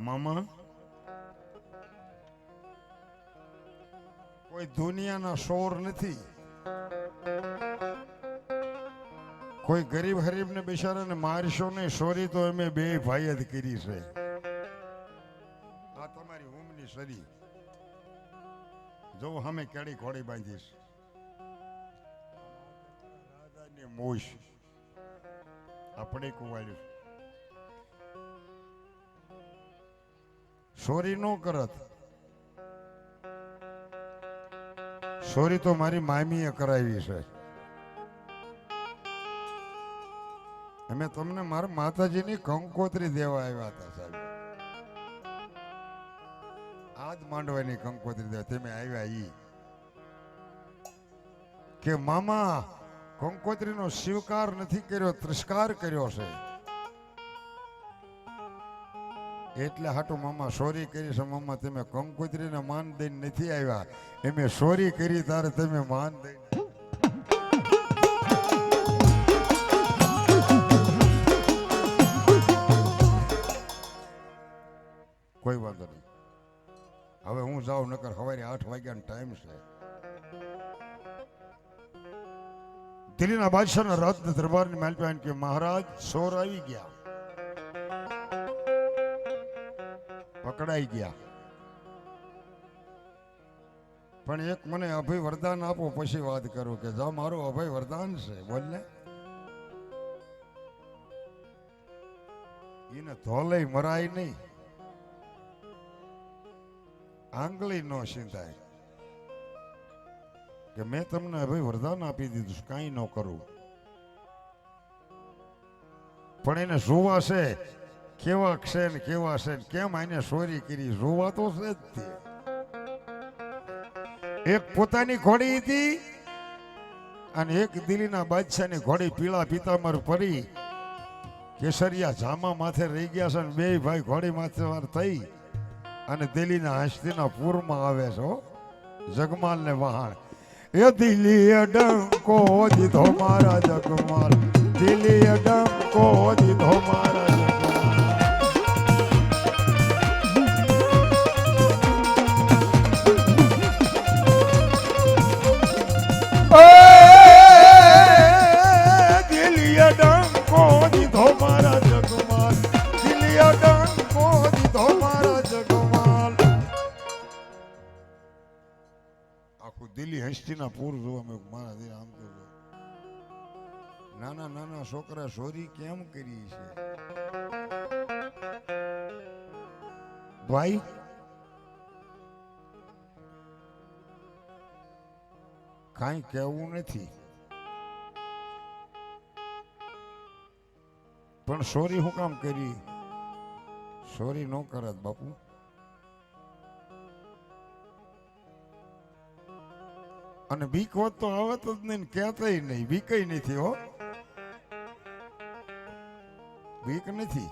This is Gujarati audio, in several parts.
મામા કોઈ દુનિયાના શોર નથી, કોઈ ગરીબ હરીબ ને બિચારાને મારશો નહીં. સોરી તો અમે બે ભાઈ જ કરી છે. આ તમારી ઊંઘની સરી જો અમે કેડી ઘોડી બાંધીશ. રાજાની મોશ આપણે કુવાડ્યું સોરી નો કરત. સોરી તો મારી મામીએ કરાવી છે. અમે તમને મારા માતાજીની કંકોત્રી દેવા આવ્યા હતા સાહેબ. આજ માંડવાની કંકોત્રી દેવા તમે આવ્યા ઈ કે મામા કંકોત્રીનો સ્વીકાર નથી કર્યો, તિરસ્કાર કર્યો છે. એટલે હાટું મામા સોરી કરી છે. મામા તમે કંકોત્રીને માન દઈને નથી આવ્યા, એમે સોરી કરી તારે તમે માન દઈને. કોઈ વાંધો નહીં, હવે હું જાઉં, નકર સવારે 8 વાગ્યાનો ટાઈમ છે. દિલ્હીના બાદશાહના રાજ દરબારની માલપાન કે મહારાજ સોર આવી ગયા, પકડાઈ ગયા. પણ એક મને અભય વરદાન આપો પછી વાત કરું. કે જા મારું અભય વરદાન છે, બોલ ને. એને ધોલે મરાય નહીં, આંગળી નો સિંધાય. કે મેં તમને અભય વરદાન આપી દીધું, કાંઈ ન કરું. પણ એને જોવા છે કેવા છે ને કેવા છે, કેમ આને સોરી કરી, જોવા તો છે જ તે. એક પોતાની ઘોડી હતી અને એક દિલ્હીના બાદશાહની ઘોડી પીળા પિતાંબર પરી કેસરિયા જામા માથે રહી ગયા છે. બે ભાઈ ઘોડી માથે થઈ અને દિલ્હીના હસ્તીના પૂરમાં આવે છે. જગમાલ ને વહાણ. એ દિલ્હીએ ડંકો દીધો મારા જગમાલ, દિલ્હીએ ડંકો દીધો મારા જગમાલ. દિલ્હીએ ડંકો દીધો મારા જગમાલ, દિલ્હીએ ડંકો દીધો મારા જગમાલ. આખું દિલ્હી હસ્તીના પૂર જોવા મેં મારા દિલ આમ તો નાના નાના છોકરા ચોરી કેમ કરી છે ભાઈ. કાંઈ કહેવું નથી, પણ સોરી હું કામ કરી? સોરી ન કરત બાપુ. અને બીક હોત તો આવત જ નહીં, કહેતાય નહીં, બીકય નથી. હો, બીક નથી,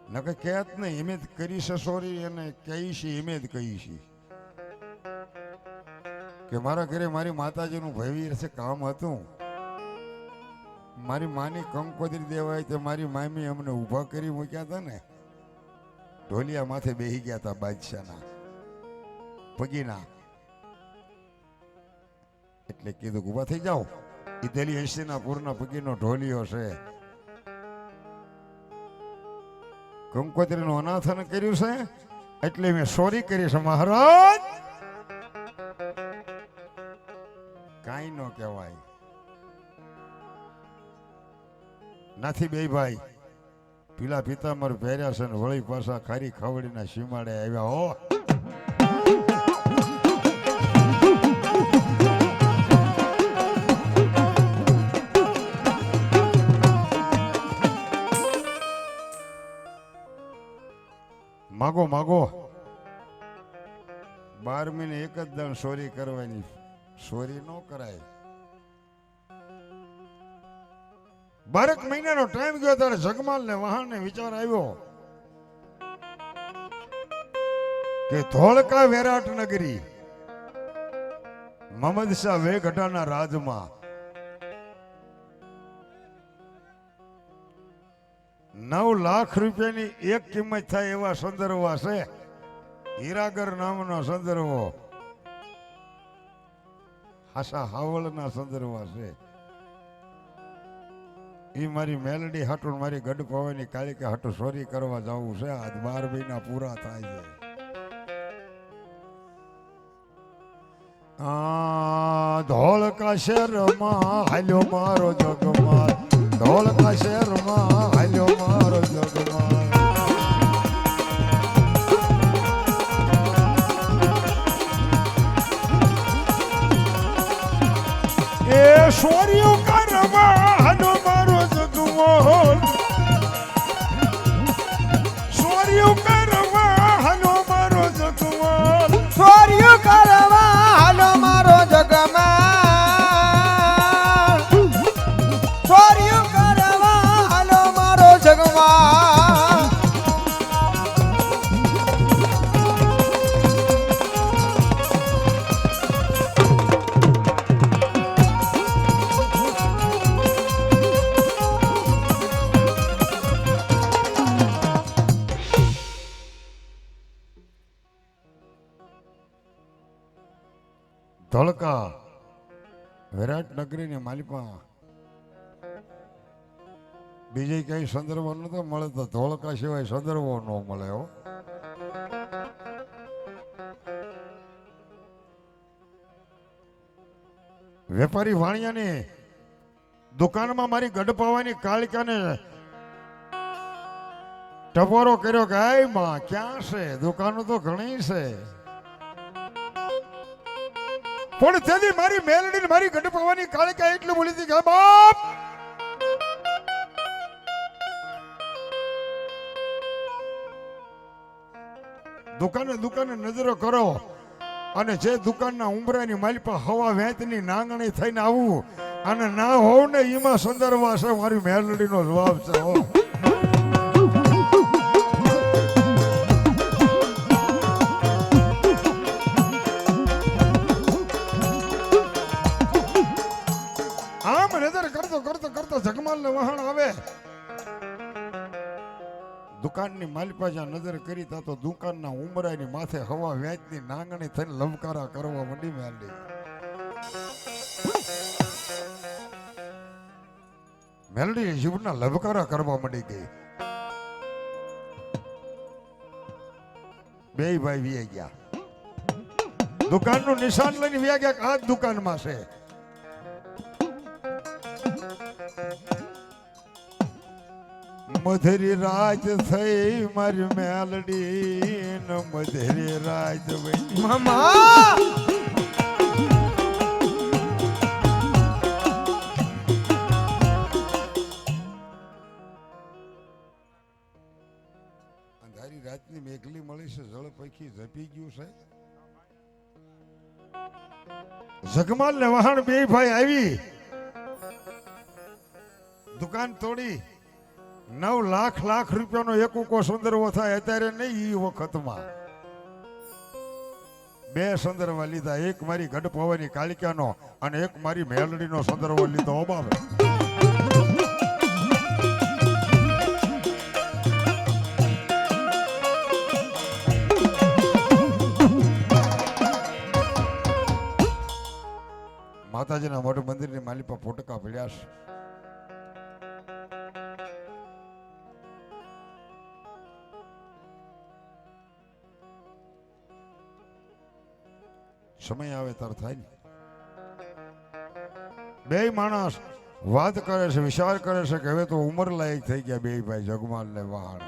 નકર કહેત નહીં. એમ જ કરી છે સોરી, અને કહી છે એમ જ કહી છે કે મારા ઘરે મારી માતાજીનું ભયવીર છે કામ હતું. મારી માની કંકોત્રી દેવાય તો મારી મામી અમને ઊભા કરી મૂક્યા હતા ને, ઢોલિયા માથે બેહી ગયા હતા બાદશાહના પગીના. એટલે કીધું ઊભા થઈ જાઓ, એ દિલ્હી હસ્તીના પૂરના પગીનો ઢોલિયો છે. કંકોત્રીનું અનાથન કર્યું છે એટલે મેં સોરી કરી છે મહારાજ. કાંઈ ન કહેવાય. નાથી બે ભાઈ પીલા પિતાંબર પહેર્યા છે ને વળી પાછા ખારી ખાવડીના સીમાડે આવ્યા. હો, માગો માગો. 12 મહિને એક જ દણ સોરી કરવાની, સોરી ન કરાય. 12 મહિનાનો ટાઈમ ગયો ત્યારે જગમાલ ને વહાણ ને વિચાર આવ્યો કે ધોળકા વેરાટ નગરી મહમદ શાહ વેગઢાના રાજમાં 9,00,000 એક કિંમત થાય એવા સંદર્ભા છે. હીરાગર નામનો સંદર્ભો હાસા હાવળના સંદર્ભા છે. ઈ મારી મેલડી હાટું મારી ગઢ પવાની કાળિકે હાટું ચોરી કરવા જવું છે. આજ 12 મહિના પૂરા થાય છે. ધોળકા શહેરમાં હાલ્યો મારો જગમાલ, ધોળકા શહેરમાં હાલ્યો મારો જગમાલ. એ સોર્યું કરવા હાલો મારો જગમાલ, સોર્યું કરવા હાલો મારો જગમાલ, સોર્યું કરવા હાલો મારો જગમાં, સોર્યું કરવા હાલો મારો જગમાં. ધોળકા વિરાટનગરીની માલિપા બીજે કઈ સંદર્ભો નતો મળે તો ધોળકા સિવાય સંદર્ભો ન મળે. હો વેપારી વાણિયાની દુકાનમાં મારી ગઢપાવાની કાળિકાને ટપોરો કર્યો કે આય માં ક્યાં છે, દુકાનો તો ઘણી છે. પણ તેથી મારી મેલડી મારી ગઢપાવાની કાળિકા એટલું બોલી હતી કે બાપ દુકાને દુકાને નજરો કરો અને જે દુકાનના ઉંબરાની માલિપા હવા વેચની નાંગણી થઈને આવું અને ના હોવ ને એમાં સંદર્ભ છે મારી મેલડીનો જવાબ છે. હો આમ નજર કરતો કરતો કરતો જગમાલ ને વહાણ આવે. દુકાનની માલિપા જ્યાં નજર કરી તા તો દુકાનના ઉમરાની માથે હવા વેચની નાંગણી થઈને લવકારા કરવા મંડી મેલડી. મેલડી જીવના લવકારા કરવા મંડી ગઈ. બે ભાઈ વી ગયા, દુકાનનું નિશાન લઈને વી ગયા. આ દુકાનમાં છે. મધરી રાત થઈ મારી મેલડી ન મધરી રાત બની મામા અંધારી રાતની મેઘલી મળી છે, જળ પૈકી ઝપી ગયું છે. જગમાલ ને વહાણ બે ભાઈ આવી, દુકાન તોડી 9,00,000 રૂપિયાનો એક ઉકો સંદર્ભ થાય અત્યારે નહીં. એ વખતમાં બે સંદર્ભ લીધા, એક મારી ગઢ પવાની કાળિકાનો અને એક મારી મેલડીનો સંદર્ભ લીધો. બાપ માતાજીના મોઢ મંદિરની માલિપા ફોટકા પડ્યા છે. સમય આવે તાર થાય ને. બે માણસ વાત કરે છે, વિચાર કરે છે કે હવે તો ઉંમર લાયક થઈ ગયા બે ભાઈ જગમાલ ને વહાણ.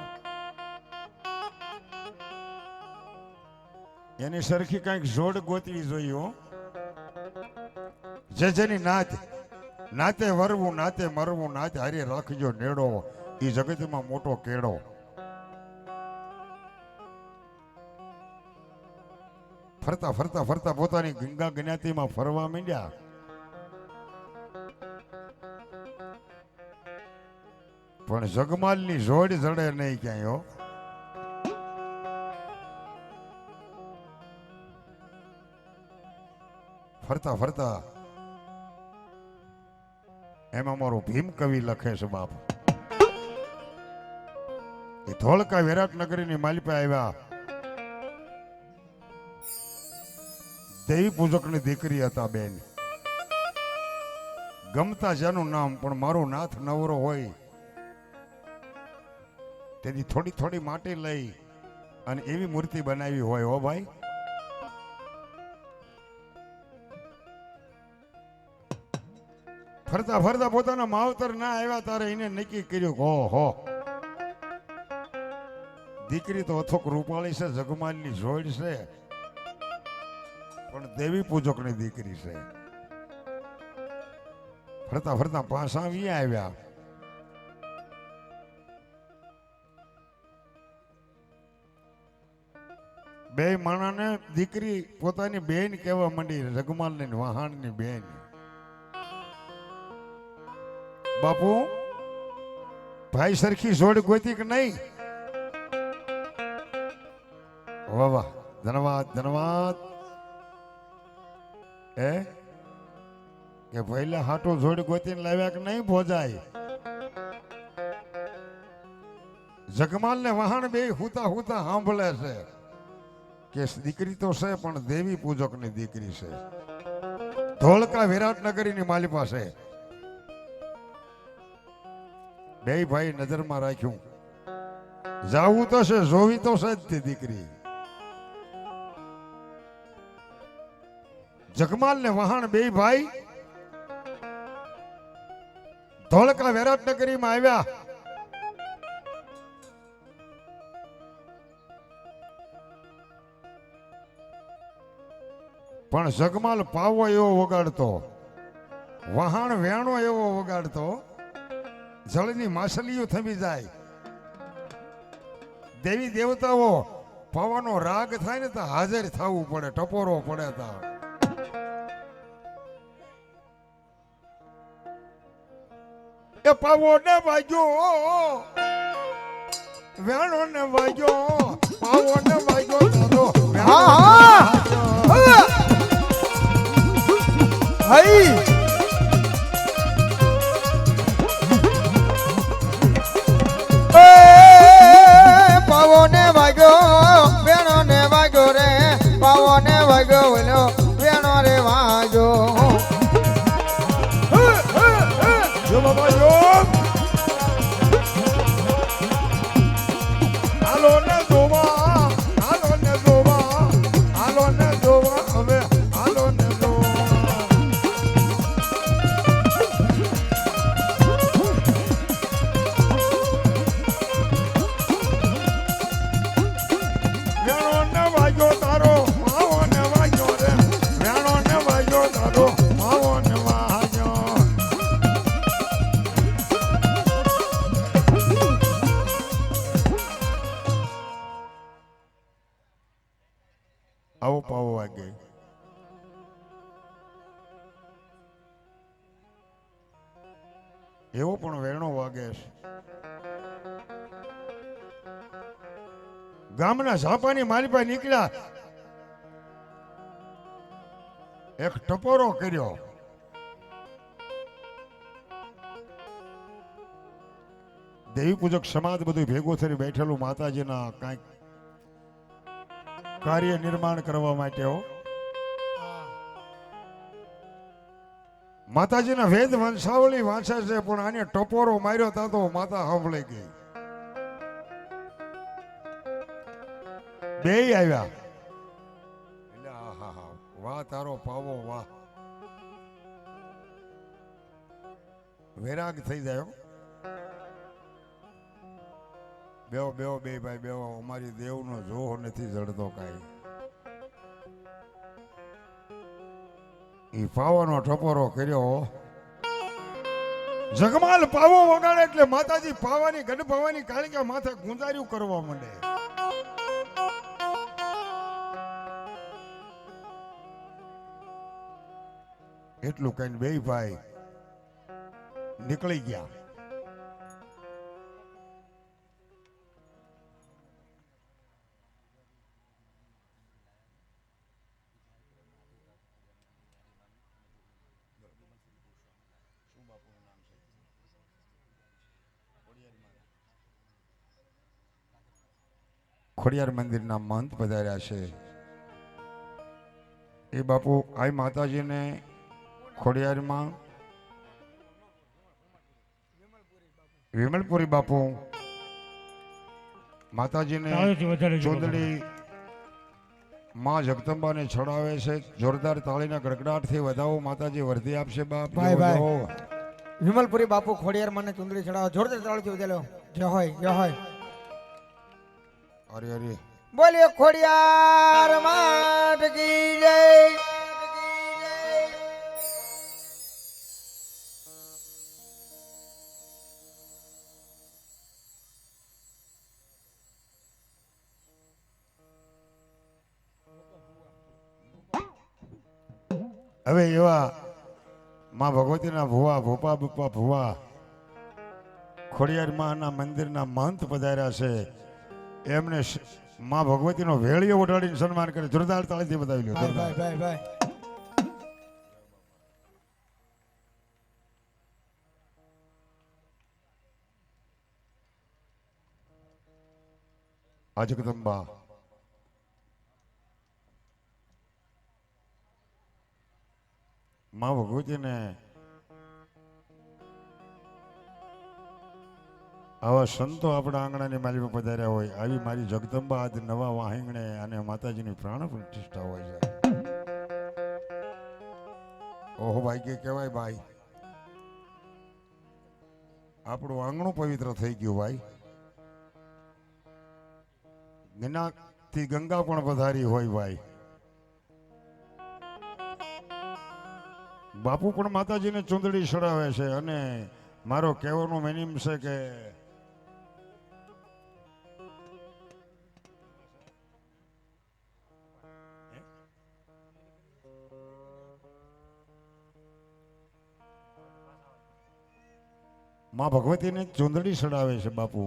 એની સરખી કઈક જોડ ગોતવી જોઈએ. હો જેની નાત નાતે વરવું નાતે મરવું નાતે હારે રાખજો નેડો, એ જગતમાં મોટો કેડો. ફરતા ફરતા ફરતા પોતાની ગંગા જ્ઞાતિમાં ફરવા માંડ્યા. પણ જગમાલની જોડ જડે નહીં ક્યાંય. હો ફરતા ફરતા એમાં મારો ભીમ કવિ લખે છે બાપ, એ ધોળકા વિરાટનગરીની માલિપા આવ્યા. દેવી પૂજકની દીકરી હતા બેન. ગમતા જેનું નામ પણ મારું નાથ નવરો હોય તેથી થોડી થોડી માટી લઈ અને એવી મૂર્તિ બનાવી હોય. હો ભાઈ, ફરતા ફરતા પોતાના માવતર ના આવ્યા તારે એને નક્કી કર્યું કે હો દીકરી તો અથોક રૂપાળી છે, જગમાલની જોડ છે, પણ દેવી પૂજકની દીકરી છે. ફરતા ફરતા પાછા આવ્યા. બે માણાને દીકરી પોતાની બેન કહેવા માંડી, જગમાલની વહાણની બેન. બાપુ ભાઈ સરખી જોડ ગોતી કે નહીં? વાહ વાહ, ધન્યવાદ ધન્યવાદ. કે પહેલા હાટો જોડ ગોતીને લાવ્યા કે નહીં ભોજાય? જગમાલ ને વહાણ બે હુતા હુતા સાંભળે છે કે દીકરી તો છે પણ દેવી પૂજકની દીકરી છે. ધોળકા વિરાટનગરીની માલી પાસે બે ભાઈ નજરમાં રાખ્યું. જાવું તો છે, જોવી તો છે જ તે દીકરી. જગમાલ ને વહાણ બે ભાઈ ધોળકા વિરાટનગરીમાં આવ્યા. પણ જગમાલ પાવો એવો વગાડતો, વહાણ વેણો એવો વગાડતો, જળની માછલીઓ થમી જાય. દેવી દેવતાઓ પાવાનો રાગ થાય ને તો હાજર થવું પડે, ટપોરો પડે. તા એ પાવો ને વાગ્યો, વેણો ને વાગ્યો, પાવો ને વાગ્યો તારો. હઈ પાવો ને વાગ્યો, વેણો ને વાગ્યો રે, પાવો ને વાગ્યો, વેણો રે વાગ્યો. જો બાબા જો, હાલો ને જોવા, હાલો ને જોવા, હાલો ને જોવા, હવે હાલો ને જોવા. વેણો ને વાગ્યો તારો, માવો ને વાગ્યો રે, વેણો ને વાગ્યો તારો, માવો ને વાગ્યો. આવો પાવો વાગે. એવો પણ વેણો વાગે છે. ગામના ઝાપાની મારી પાસે નીકળ્યા, એક ટપોરો કર્યો. દેવી પૂજક સમાજ બધું ભેગું થઈને બેઠેલું માતાજીના કાંઈક કાર્ય નિર્માણ કરવા માટે. માતાજીના વેદ વંશાવળી વાંચે છે પણ આને ટપોરો માર્યો તા તો માતા સાંભળી ગઈ. બે આવ્યા એટલે આહા વાહ તારો પાવો વાહ, વૈરાગ થઈ જાય. બેવો બેવો બે ભાઈ બેવો, અમારી દેવનો જોહ નથી જડતો કાંઈ. ઈ પાવાનો ટપોરો કર્યો. જગમાલ પાવો વગાડે એટલે માતાજી પાવાની ગઢ પાવાની કાળિકા માથે ગુંજાર્યું કરવા માંડે. એટલું કઈ બે ભાઈ નીકળી ગયા. ખોડિયાર મંદિરના મહંત પધાર્યા છે. એ બાપુ આ માતાજીને ખોડિયારમાં વિમલપુરી બાપુ માતાજીને ચૂંદડી માં જગદંબાને છોડાવે છે. જોરદાર તાળીના ગડગડાટથી વધાવો. માતાજી વર્ધી આપશે બાપ. ભાઈ, ભાઈ. જવો. વિમલપુરી બાપુ ખોડિયાર મને ચુંદડી ચડાવો. જોરદાર તાળીથી ઉજેલો. જય હોય, જય હોય. અરે અરે બોલીએ ખોડિયાર માત કી જય. હવે એવા માં ભગવતીના ભુવા ભોપા બુપા ભુવા ખોડિયાર માના મંદિરના મહંત પધાર્યા છે. એમને માં ભગવતીનો વેળીઓ ઉડાડીને સન્માન કરે. જોરદાર તાળીથી બતાવી લ્યો. ભાઈ, જોરદાર. ભાઈ, ભાઈ, ભાઈ. આ જગદંબા માં ભગવતીને આવા સંતો આપણા આંગણાની માલીમાં પધાર્યા હોય. આવી મારી જગદંબા આજ નવા વાહિંગણે અને માતાજીની પ્રાણ પ્રતિષ્ઠા હોય છે. ઓહો ભાઈ કે કહેવાય ભાઈ, આપણું આંગણું પવિત્ર થઈ ગયું ભાઈ. ગંગાથી ગંગા પણ પધારી હોય ભાઈ. બાપુ પણ માતાજીને ચૂંદડી ચડાવે છે. અને મારો કહેવાનો મિનિમ છે કે માં ભગવતીને ચૂંદડી ચડાવે છે બાપુ.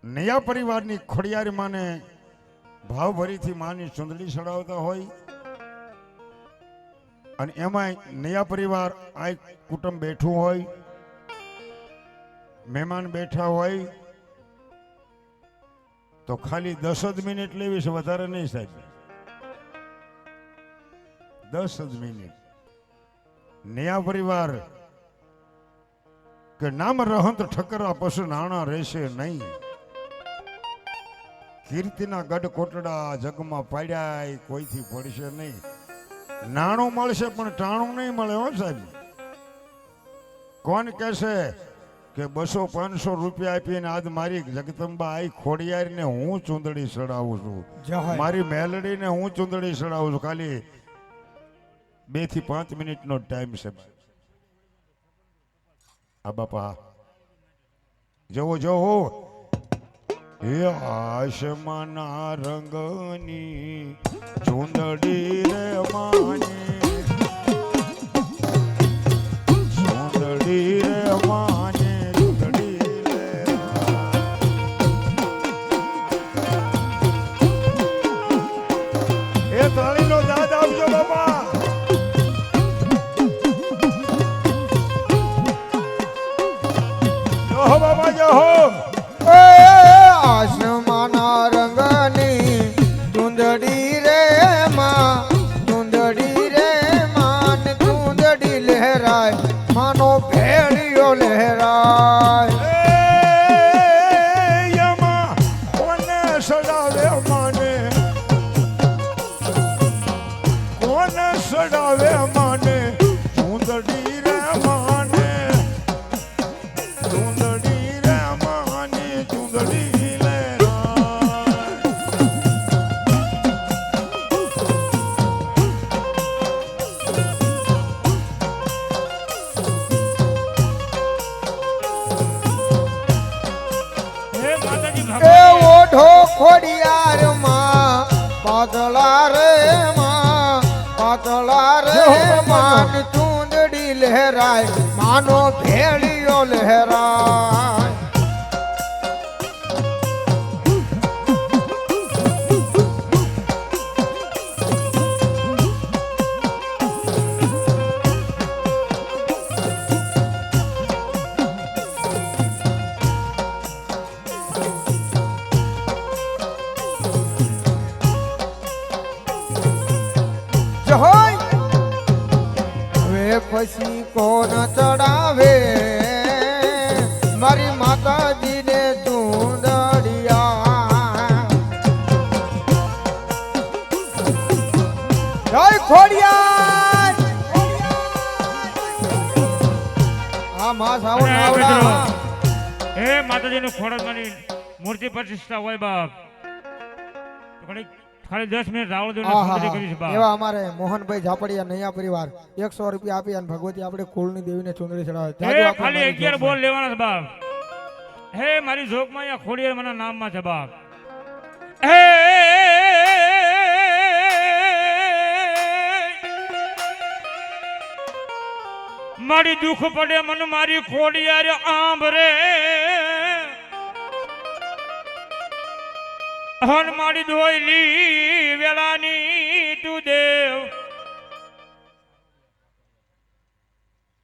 નયા પરિવારની ખોડિયાર માને ભાવભરીથી માની ચૂંદડી ચડાવતા હોય. અને એમાં નયા પરિવાર આ કુટુંબ બેઠું હોય, મહેમાન બેઠા હોય, તો ખાલી 10 જ મિનિટ લેવી છે, વધારે નહીં સાહેબ. 10 જ મિનિટ. નયા પરિવાર કે નામ રહંત ઠકરા પશુ નાણા રહેશે નહીં. કીર્તિના ગઢ કોટડા જગમાં પાડ્યા કોઈથી પડશે નહીં. નાણું મળશે પણ ટાણું નહીં મળે હો સાહેબ. કોણ કહેશે કે 200-500 રૂપિયા આપીને આજ મારી જગદંબા આઈ ખોડિયારીને હું ચૂંદડી ચડાવું છું, મારી મેલડીને હું ચૂંદડી ચડાવું છું. ખાલી 2 થી 5 મિનિટનો ટાઈમ છે. આ બાપા જવો જવો. એ આસમાના રંગની ચૂંદડી રે માની, ચૂંદડી રે માની, ચૂંદડી રે. એ તાળીનો દાદ આપજો બાપા. જોહો બાપા જોહો. આસમાના રંગની ચુંદડી રે માં, ચુંદડી રે માન, ચુંદડી લહેરાય માનો ભેળિયો લહેરાય. કોને સડાવે માને, કોને સડાવે માને, ચૂંદડી રે માને, ચૂંદડી રે માને, ચૂંદડી લે. એ ઓઢો ખોડિયાર માં પાતળા રે માં, પાતળા રે માન, ચુંદડી લહેરાય માનો ભેળિયો લહેરાય. પછી કોણ ચડાવે મારી માતાજીને ચૂંદડિયા જય ખોડિયાર હા માં સાવણ આવડા હે માતાજીનું ખોડલમાંની મૂર્તિ પ્રતિષ્ઠા હોય બાપ તો ખાલી 10 મિનિટ રાવળ દેવને સુંદરી કરીશ બાપ એવા અમારે મોહનભાઈ ઝાપડિયા નૈયા પરિવાર 100 રૂપિયા આપી અને ભગવતી આપણે કુળની દેવીને ચુંદડી ચડાવે હે ખાલી 11 બોલ લેવાના છે બાપ હે મારી જોગમાં અહીંયા ખોડિયાર માના નામમાં છે બાપ હે મારી દુઃખ પડે મન મારી ખોડિયાર આંબરે હન મારી ધોઈલી વેળાની તું દેવ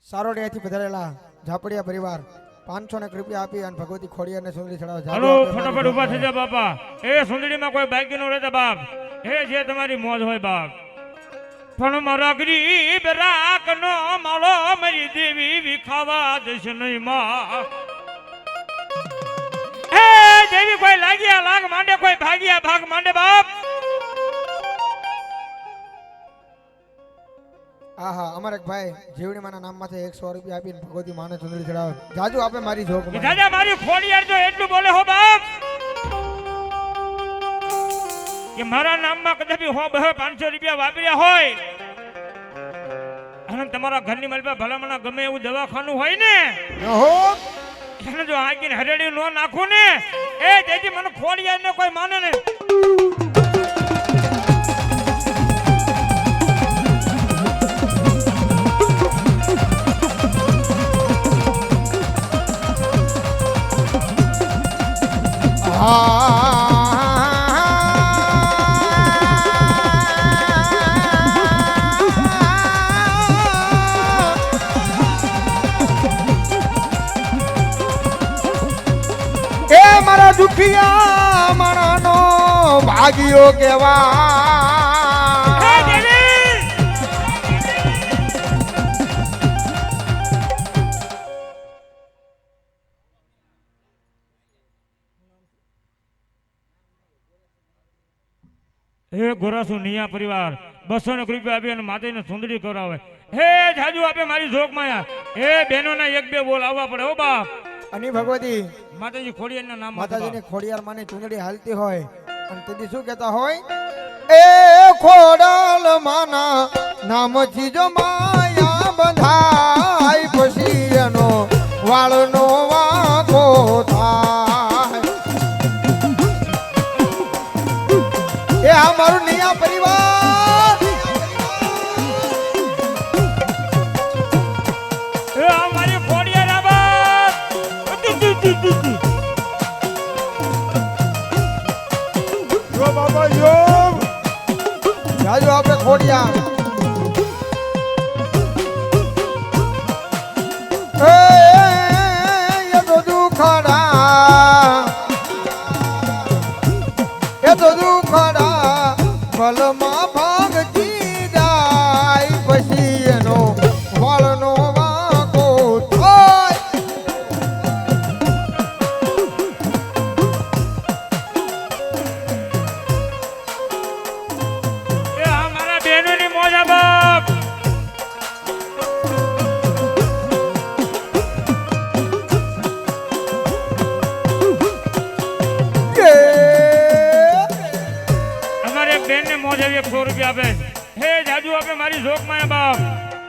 સારોડિયાથી પધારેલા ઝાપડિયા પરિવાર 500 રૂપિયા આપી અને ભગવતી ખોડિયારને સુંદરી ચડાવે હાલો ફટાફટ ઊભા થઈ જા બાપા એ સુંદરીમાં કોઈ બાકી ન રહેતા બાપ હે જે તમારી મોજ હોય બાપ પણ મારા ગરીબ રાખનો માળો મારી દેવી વિખાવા દેશ નહીં માં હે દેવી કોઈ લાગ્યા લાગ માંડે કોઈ ભાગ્યા ભાગ માંડે બાપ આહા અમારે એક ભાઈ જીવડી માના નામમાંથી 100 રૂપિયા આપીને ભગવતી માને ચુંદડી ચડાવે જાજુ આપે મારી જોગ દાદા મારી ખોડિયાર જો એટલું બોલે હો બાપ કે મારા નામમાં કદાપી 500 રૂપિયા વાપર્યા હોય અને તમારા ઘરની માલપા ભલામણા ગમે એવું દવાખાનું હોય ને એને જો આગીને હરેડી નો નાખું ને એ જેથી મને ખોડિયાર ને કોઈ માને ને એ મારા દુખિયા માણાનો ભાગ્યો કેવા હે ગોરાસુ નિયા પરિવાર 200 રૂપિયા આપી અને માતાજીને સુંદરી કરાવે હે જાજુ આપે મારી જોગ માયા હે બહેનોના 1-2 બોલ આવવા પડે હો બાપ અને ભગવતી માતાજી ખોડિયારના નામ માતાજીને ખોડિયાર માની ચુંદડી હાલતી હોય અને તેથી શું કહેતા હોય એ ખોડાલ માના નામથી જો માયા બંધાય પછી એનો વાળનો વાંકો થાય એ આ મારું નિયા પરિવાર એ આ મારી ખોડિયાર આ બાપ જો બાબા જો જાજો આપણે ખોડિયાર એ તો દુખડા ફલમાં ભાગતી જાય પછી એનો વાળનો વાંકો થાય એ આ મારા બહેનોની મોજા બાપ અમારે એક બેન ને મોજ આવી 100 રૂપિયા આપે હે જાજુ આપે મારી જોગ માં બાપ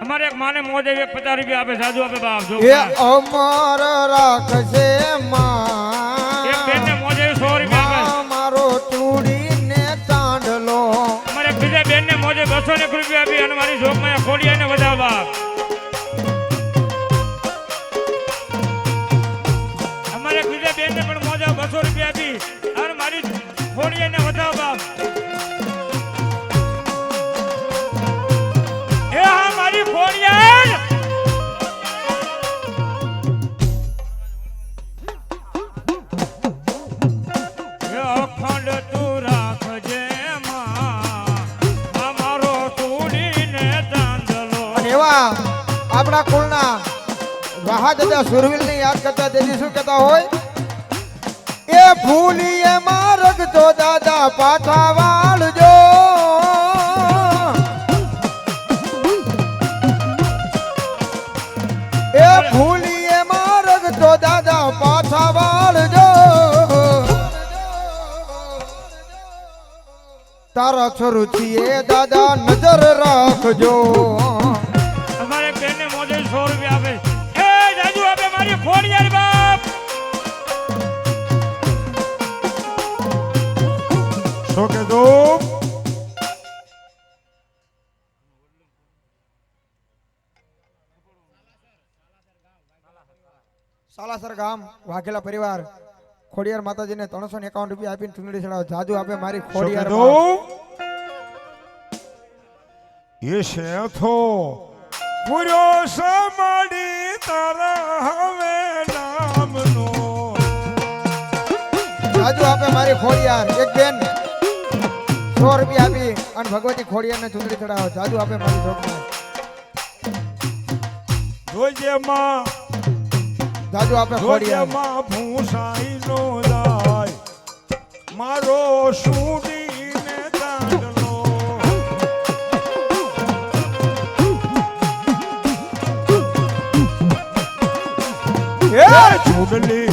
અમારે એક માને મોજ આવી 50 રૂપિયા આપે જાજુ આપે બાપ જોગ એ અમર રાખશે માં એક બેન ને મોજ આવી 100 રૂપિયા આપે મારો ચૂડીને ચાંદલો અમારે એક બીજા બેન ને મોજે 200 રૂપિયા આપી અને મારી જોગ માં ખોડિયાને વધાવ બાપ અમારે એક બીજા બેન ને પણ મોજ 200 રૂપિયા આપી અને મારી ખોડિયાને વધાવ બાપ એ હા મારી ખોડિયાર એ અખંડ તું રાખજે માં અમારો ચૂડીને ચાંદલો અને એવા આપણા કુળના વાહા દાદા સુરવીરને યાદ કરતા તેથી શું કહેતા હોય એ ભૂલીએ માર્ગ તો દાદા પાછા વાળજો એ ભૂલીએ માર્ગ તો દાદા પાછા વાળજો તારા છોરુચીએ દાદા નજર રાખજો અમારે બેનને મોજે 100 રૂપિયા આપે એ જાજુ આપે મારી ખોડિયાર બાપ શું કીધું સાલાસર ગામ વાઘેલા પરિવાર ખોડિયાર માતાજીને 351 રૂપિયા આપીને ચૂંટણી ચડાવો જાદુ આપે મારી શું ખોડિયાર કીધું એ શેથો પૂર્યો સમાડી તારા હવે નામનો જાદુ આપે મારી ખોડિયાર એક બેન 100 રૂપિયા આપી અને ભગવતી ખોડિયારને ચૂંટણી ચડાવો જાદુ આપે મારી જોગમાં જોજે માં જાદુ આપે જોજે ખોડિયાર માં ભૂસાઈ નો જાય મારો સુડીને તાંડલો એ ચૂડલી